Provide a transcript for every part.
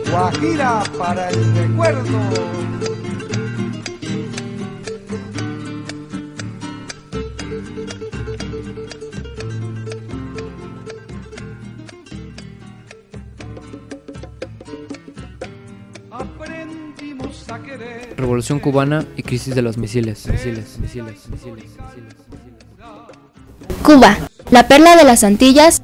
Guajira para el recuerdo. Revolución cubana y crisis de los misiles. Cuba, la perla de las Antillas,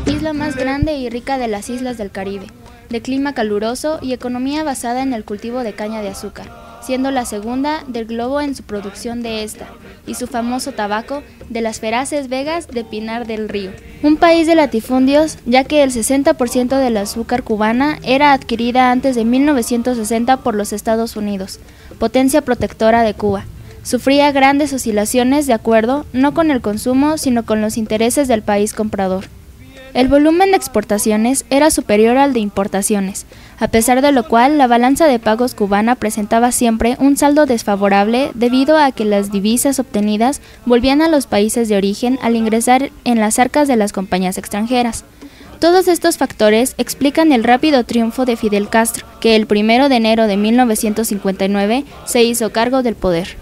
isla más grande y rica de las islas del Caribe, de clima caluroso y economía basada en el cultivo de caña de azúcar, siendo la segunda del globo en su producción de esta, y su famoso tabaco de las feraces vegas de Pinar del Río. Un país de latifundios, ya que el 60% del azúcar cubana era adquirida antes de 1960 por los Estados Unidos, potencia protectora de Cuba. Sufría grandes oscilaciones de acuerdo no con el consumo, sino con los intereses del país comprador. El volumen de exportaciones era superior al de importaciones, a pesar de lo cual la balanza de pagos cubana presentaba siempre un saldo desfavorable debido a que las divisas obtenidas volvían a los países de origen al ingresar en las arcas de las compañías extranjeras. Todos estos factores explican el rápido triunfo de Fidel Castro, que el 1 de enero de 1959 se hizo cargo del poder.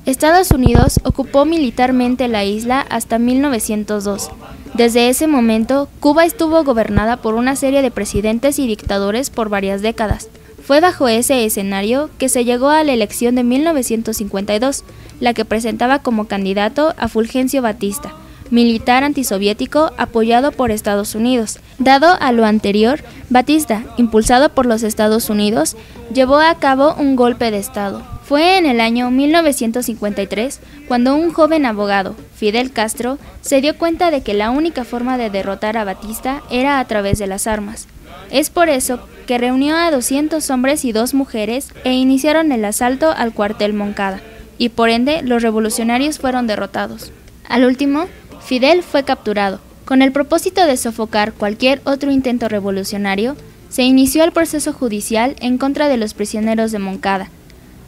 Estados Unidos ocupó militarmente la isla hasta 1902. Desde ese momento, Cuba estuvo gobernada por una serie de presidentes y dictadores por varias décadas. Fue bajo ese escenario que se llegó a la elección de 1952, la que presentaba como candidato a Fulgencio Batista, militar antisoviético apoyado por Estados Unidos. Dado a lo anterior, Batista, impulsado por los Estados Unidos, llevó a cabo un golpe de Estado. Fue en el año 1953 cuando un joven abogado, Fidel Castro, se dio cuenta de que la única forma de derrotar a Batista era a través de las armas. Es por eso que reunió a 200 hombres y 2 mujeres e iniciaron el asalto al cuartel Moncada, y por ende los revolucionarios fueron derrotados. Al último, Fidel fue capturado. Con el propósito de sofocar cualquier otro intento revolucionario, se inició el proceso judicial en contra de los prisioneros de Moncada.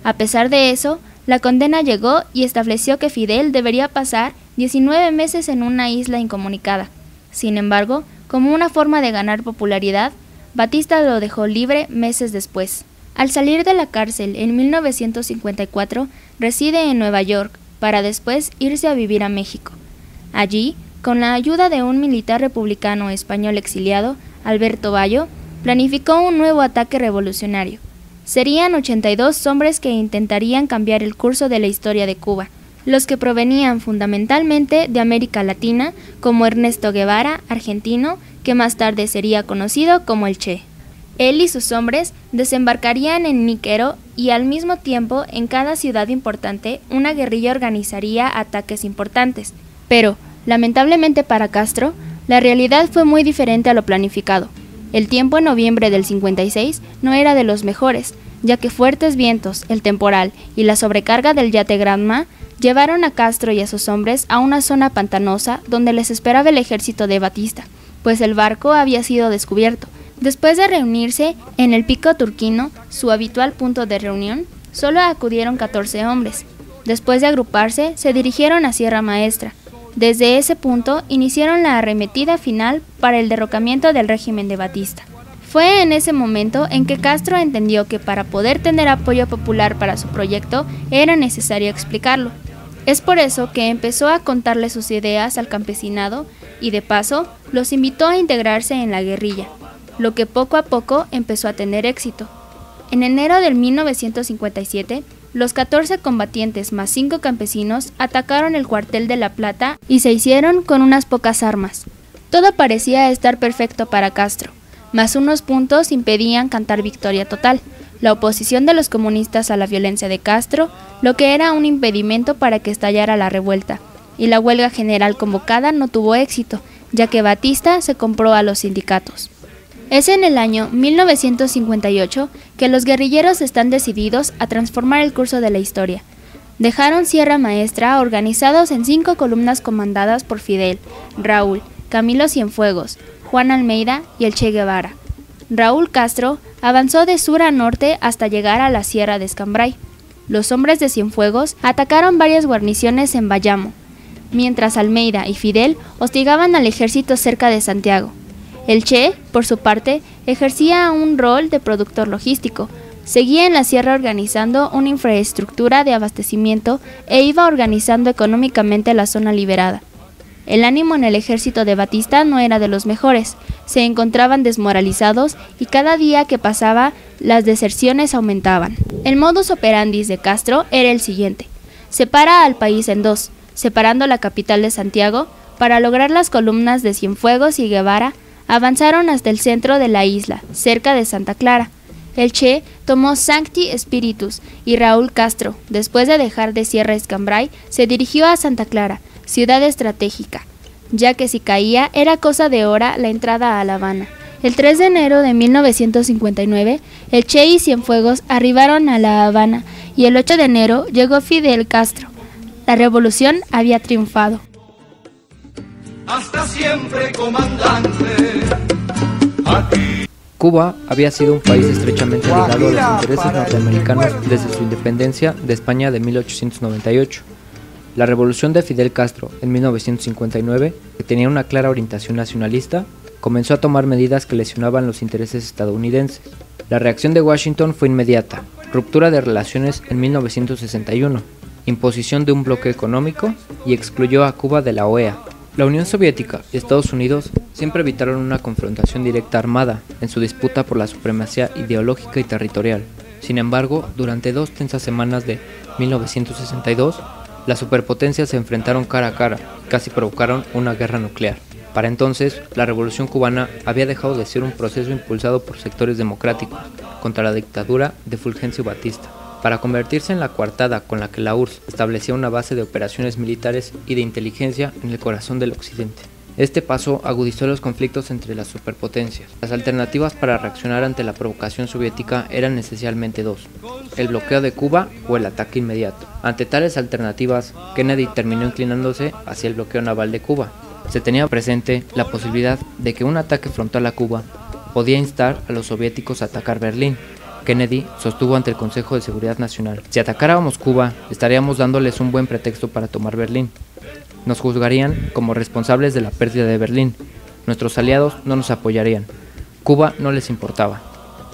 A pesar de eso, la condena llegó y estableció que Fidel debería pasar 19 meses en una isla incomunicada. Sin embargo, como una forma de ganar popularidad, Batista lo dejó libre meses después. Al salir de la cárcel en 1954, reside en Nueva York, para después irse a vivir a México. Allí, con la ayuda de un militar republicano español exiliado, Alberto Bayo, planificó un nuevo ataque revolucionario. Serían 82 hombres que intentarían cambiar el curso de la historia de Cuba, los que provenían fundamentalmente de América Latina, como Ernesto Guevara, argentino, que más tarde sería conocido como el Che. Él y sus hombres desembarcarían en Níquero y al mismo tiempo en cada ciudad importante una guerrilla organizaría ataques importantes. Pero, lamentablemente para Castro, la realidad fue muy diferente a lo planificado. El tiempo en noviembre del 56 no era de los mejores, ya que fuertes vientos, el temporal y la sobrecarga del yate Granma llevaron a Castro y a sus hombres a una zona pantanosa donde les esperaba el ejército de Batista, pues el barco había sido descubierto. Después de reunirse en el Pico Turquino, su habitual punto de reunión, solo acudieron 14 hombres. Después de agruparse, se dirigieron a Sierra Maestra. Desde ese punto iniciaron la arremetida final para el derrocamiento del régimen de Batista. Fue en ese momento en que Castro entendió que para poder tener apoyo popular para su proyecto era necesario explicarlo. Es por eso que empezó a contarle sus ideas al campesinado y de paso los invitó a integrarse en la guerrilla, lo que poco a poco empezó a tener éxito. En enero de 1957, los 14 combatientes más 5 campesinos atacaron el cuartel de La Plata y se hicieron con unas pocas armas. Todo parecía estar perfecto para Castro, mas unos puntos impedían cantar victoria total: la oposición de los comunistas a la violencia de Castro, lo que era un impedimento para que estallara la revuelta, y la huelga general convocada no tuvo éxito, ya que Batista se compró a los sindicatos. Es en el año 1958 que los guerrilleros están decididos a transformar el curso de la historia. Dejaron Sierra Maestra organizados en 5 columnas comandadas por Fidel, Raúl, Camilo Cienfuegos, Juan Almeida y el Che Guevara. Raúl Castro avanzó de sur a norte hasta llegar a la Sierra de Escambray. Los hombres de Cienfuegos atacaron varias guarniciones en Bayamo, mientras Almeida y Fidel hostigaban al ejército cerca de Santiago. El Che, por su parte, ejercía un rol de productor logístico. Seguía en la sierra organizando una infraestructura de abastecimiento e iba organizando económicamente la zona liberada. El ánimo en el ejército de Batista no era de los mejores, se encontraban desmoralizados y cada día que pasaba las deserciones aumentaban. El modus operandi de Castro era el siguiente: separa al país en dos, separando la capital de Santiago. Para lograr las columnas de Cienfuegos y Guevara, avanzaron hasta el centro de la isla, cerca de Santa Clara. El Che tomó Sancti Spiritus y Raúl Castro, después de dejar de Sierra Escambray, se dirigió a Santa Clara, ciudad estratégica, ya que si caía era cosa de hora la entrada a La Habana. El 3 de enero de 1959, el Che y Cienfuegos arribaron a La Habana y el 8 de enero llegó Fidel Castro. La revolución había triunfado. Hasta siempre, comandante. Cuba había sido un país estrechamente ligado a los intereses norteamericanos desde su independencia de España de 1898. La revolución de Fidel Castro en 1959, que tenía una clara orientación nacionalista, comenzó a tomar medidas que lesionaban los intereses estadounidenses. La reacción de Washington fue inmediata: ruptura de relaciones en 1961, imposición de un bloque económico y excluyó a Cuba de la OEA. La Unión Soviética y Estados Unidos siempre evitaron una confrontación directa armada en su disputa por la supremacía ideológica y territorial. Sin embargo, durante 2 tensas semanas de 1962, las superpotencias se enfrentaron cara a cara y casi provocaron una guerra nuclear. Para entonces, la Revolución cubana había dejado de ser un proceso impulsado por sectores democráticos contra la dictadura de Fulgencio Batista, para convertirse en la coartada con la que la URSS establecía una base de operaciones militares y de inteligencia en el corazón del occidente. Este paso agudizó los conflictos entre las superpotencias. Las alternativas para reaccionar ante la provocación soviética eran esencialmente dos: el bloqueo de Cuba o el ataque inmediato. Ante tales alternativas, Kennedy terminó inclinándose hacia el bloqueo naval de Cuba. Se tenía presente la posibilidad de que un ataque frontal a Cuba podía instar a los soviéticos a atacar Berlín. Kennedy sostuvo ante el Consejo de Seguridad Nacional: si atacáramos Cuba, estaríamos dándoles un buen pretexto para tomar Berlín. Nos juzgarían como responsables de la pérdida de Berlín. Nuestros aliados no nos apoyarían. Cuba no les importaba.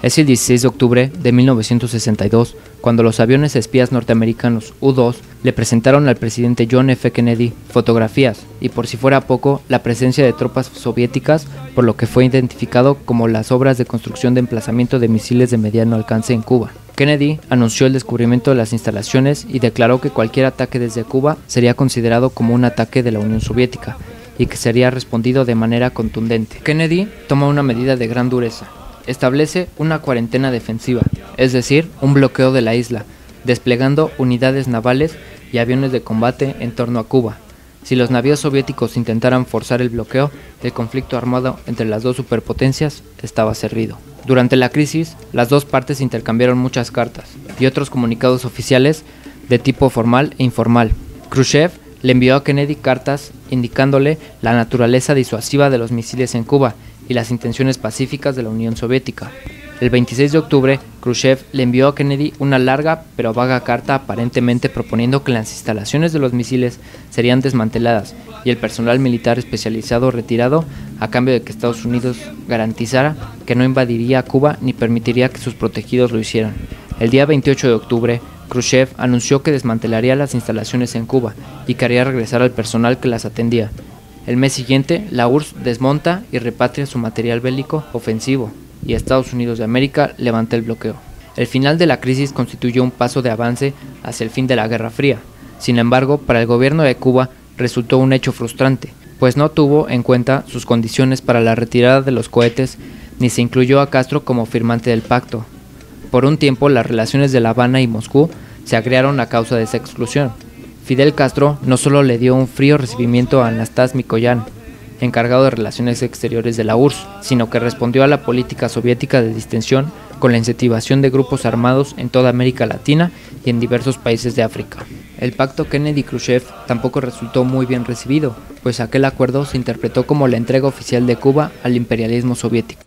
Es el 16 de octubre de 1962 cuando los aviones espías norteamericanos U-2 le presentaron al presidente John F. Kennedy fotografías y, por si fuera poco, la presencia de tropas soviéticas, por lo que fue identificado como las obras de construcción de emplazamiento de misiles de mediano alcance en Cuba. Kennedy anunció el descubrimiento de las instalaciones y declaró que cualquier ataque desde Cuba sería considerado como un ataque de la Unión Soviética y que sería respondido de manera contundente. Kennedy toma una medida de gran dureza. Establece una cuarentena defensiva, es decir, un bloqueo de la isla, desplegando unidades navales y aviones de combate en torno a Cuba. Si los navíos soviéticos intentaran forzar el bloqueo, el conflicto armado entre las dos superpotencias estaba servido. Durante la crisis, las dos partes intercambiaron muchas cartas y otros comunicados oficiales de tipo formal e informal. Khrushchev le envió a Kennedy cartas indicándole la naturaleza disuasiva de los misiles en Cuba y las intenciones pacíficas de la Unión Soviética. El 26 de octubre, Khrushchev le envió a Kennedy una larga pero vaga carta aparentemente proponiendo que las instalaciones de los misiles serían desmanteladas y el personal militar especializado retirado a cambio de que Estados Unidos garantizara que no invadiría Cuba ni permitiría que sus protegidos lo hicieran. El día 28 de octubre, Khrushchev anunció que desmantelaría las instalaciones en Cuba y que haría regresar al personal que las atendía. El mes siguiente, la URSS desmonta y repatria su material bélico ofensivo y Estados Unidos de América levanta el bloqueo. El final de la crisis constituyó un paso de avance hacia el fin de la Guerra Fría. Sin embargo, para el gobierno de Cuba resultó un hecho frustrante, pues no tuvo en cuenta sus condiciones para la retirada de los cohetes ni se incluyó a Castro como firmante del pacto. Por un tiempo, las relaciones de La Habana y Moscú se agriaron a causa de esa exclusión. Fidel Castro no solo le dio un frío recibimiento a Anastas Mikoyan, encargado de Relaciones Exteriores de la URSS, sino que respondió a la política soviética de distensión con la incentivación de grupos armados en toda América Latina y en diversos países de África. El pacto Kennedy-Khrushchev tampoco resultó muy bien recibido, pues aquel acuerdo se interpretó como la entrega oficial de Cuba al imperialismo soviético.